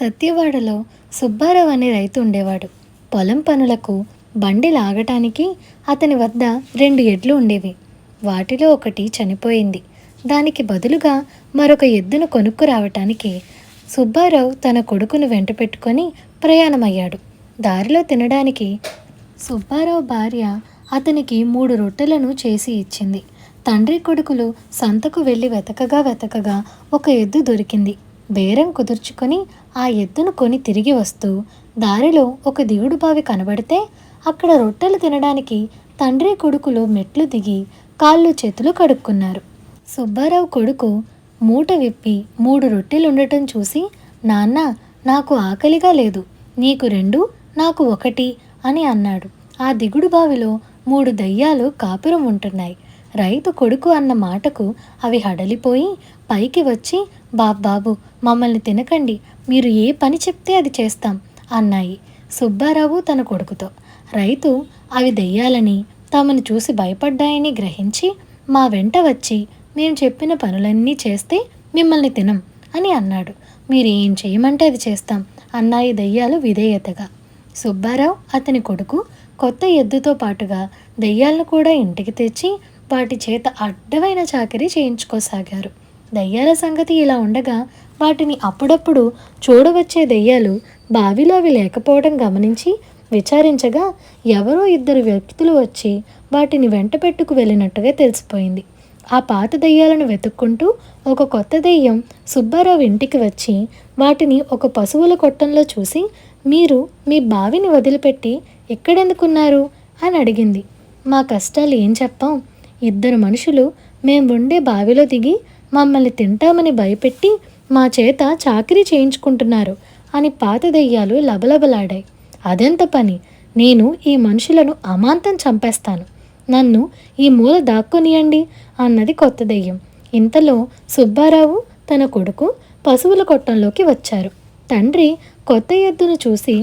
సత్యవాడలో సుబ్బారావు అనే రైతు ఉండేవాడు. పొలం పనులకు బండి లాగటానికి అతని వద్ద 2 ఎడ్లు ఉండేవి. వాటిలో ఒకటి చనిపోయింది. దానికి బదులుగా మరొక ఎద్దును కొనుక్కు రావటానికి సుబ్బారావు తన కొడుకును వెంట పెట్టుకొని ప్రయాణమయ్యాడు. దారిలో తినడానికి సుబ్బారావు భార్య అతనికి 3 రొట్టెలను చేసి ఇచ్చింది. తండ్రి కొడుకులు సంతకు వెళ్ళి వెతకగా ఒక ఎద్దు దొరికింది. బేరం కుదుర్చుకొని ఆ ఎద్దును కొని తిరిగి వస్తూ దారిలో ఒక దిగుడు బావి కనబడితే అక్కడ రొట్టెలు తినడానికి తండ్రి కొడుకులు మెట్లు దిగి కాళ్ళు చేతులు కడుక్కున్నారు. సుబ్బారావు కొడుకు మూట విప్పి 3 రొట్టెలుండటం చూసి, నాన్న, నాకు ఆకలిగా లేదు, నీకు 2 నాకు 1 అని అన్నాడు. ఆ దిగుడు బావిలో 3 దయ్యాలు కాపురం ఉంటున్నాయి. రైతు కొడుకు అన్న మాటకు అవి హడలిపోయి పైకి వచ్చి, బాబు, మమ్మల్ని తినకండి, మీరు ఏ పని చెప్తే అది చేస్తాం అన్నాయి సుబ్బారావు తన కొడుకుతో. రైతు అవి దెయ్యాలని, తమను చూసి భయపడ్డాయని గ్రహించి, మా వెంట వచ్చి మేము చెప్పిన పనులన్నీ చేస్తే మిమ్మల్ని తినం అని అన్నాడు. మీరు ఏం చేయమంటే అది చేస్తాం అన్నాయి దెయ్యాలు విధేయతగా. సుబ్బారావు అతని కొడుకు కొత్త ఎద్దుతో పాటుగా దెయ్యాలను కూడా ఇంటికి తెచ్చి వాటి చేత అడ్డమైన చాకరీ చేయించుకోసాగారు. దయ్యాల సంగతి ఇలా ఉండగా వాటిని అప్పుడప్పుడు చూడవచ్చే దెయ్యాలు బావిలో అవి లేకపోవడం గమనించి విచారించగా ఎవరో 2 వ్యక్తులు వచ్చి వాటిని వెంట పెట్టుకు వెళ్ళినట్టుగా తెలిసిపోయింది. ఆ పాత దెయ్యాలను వెతుక్కుంటూ ఒక కొత్త దెయ్యం సుబ్బారావు ఇంటికి వచ్చి వాటిని ఒక పశువుల కొట్టంలో చూసి, మీరు మీ బావిని వదిలిపెట్టి ఇక్కడెందుకున్నారు అని అడిగింది. మా కష్టాలు ఏం చెప్పాం, 2 మనుషులు మేం ఉండే బావిలో దిగి మమ్మల్ని తింటామని భయపెట్టి మా చేత చాకరీ చేయించుకుంటున్నారు అని పాత దెయ్యాలు లబలబలాడాయి. అదెంత పని, నేను ఈ మనుషులను అమాంతం చంపేస్తాను, నన్ను ఈ మూల దాక్కొనియండి అన్నది కొత్త దెయ్యం. ఇంతలో సుబ్బారావు తన కొడుకు పశువుల కొట్టంలోకి వచ్చారు. తండ్రి కొత్త ఎద్దును చూసి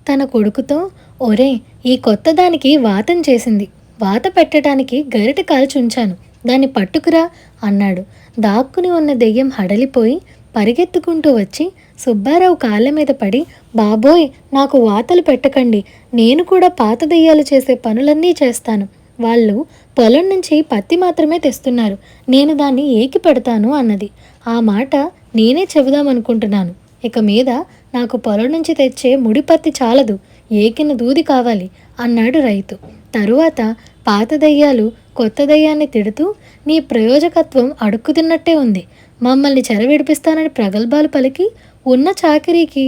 తన కొడుకుతో, ఒరే, ఈ కొత్త దానికి వాతం చేసింది, వాత పెట్టడానికి గరిటె కాల్చుంచాను, దాన్ని పట్టుకురా అన్నాడు. దాక్కుని ఉన్న దెయ్యం హడలిపోయి పరిగెత్తుకుంటూ వచ్చి సుబ్బారావు కాళ్ళ మీద పడి, బాబోయ్, నాకు వాతలు పెట్టకండి, నేను కూడా పాత దెయ్యాలు చేసే పనులన్నీ చేస్తాను, వాళ్ళు పొలం నుంచి పత్తి మాత్రమే తెస్తున్నారు, నేను దాన్ని ఏకి పెడతాను అన్నది. ఆ మాట నేనే చెబుదామనుకుంటున్నాను, ఇక మీద నాకు పొలం నుంచి తెచ్చే ముడి పత్తి చాలదు, ఏకిన దూది కావాలి అన్నాడు రైతు. తరువాత పాత దయ్యాలు కొత్త దయ్యాన్ని తిడుతూ, నీ ప్రయోజకత్వం అడుక్కు తిన్నట్టే ఉంది, మమ్మల్ని చెరవిడిపిస్తానని ప్రగల్భాలు పలికి ఉన్న చాకరీకి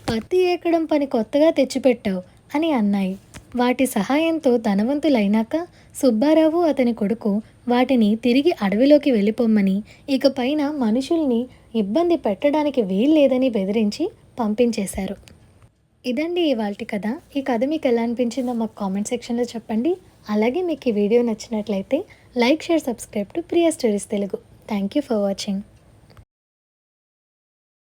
పత్తి ఏకడం పని కొత్తగా తెచ్చిపెట్టావు అని అన్నాయి. వాటి సహాయంతో ధనవంతులైనాక సుబ్బారావు అతని కొడుకు వాటిని తిరిగి అడవిలోకి వెళ్ళిపోమ్మని, ఇక పైన మనుషుల్ని ఇబ్బంది పెట్టడానికి వీల్లేదని బెదిరించి పంపించేశారు. ఇదండి ఇవాల్టి కథ. ఈ కథ మీకు ఎలా అనిపించిందో మాకు కామెంట్ సెక్షన్లో చెప్పండి. అలాగే మీకు ఈ వీడియో నచ్చినట్లయితే like, share, subscribe to Priya stories Telugu. Thank you for watching.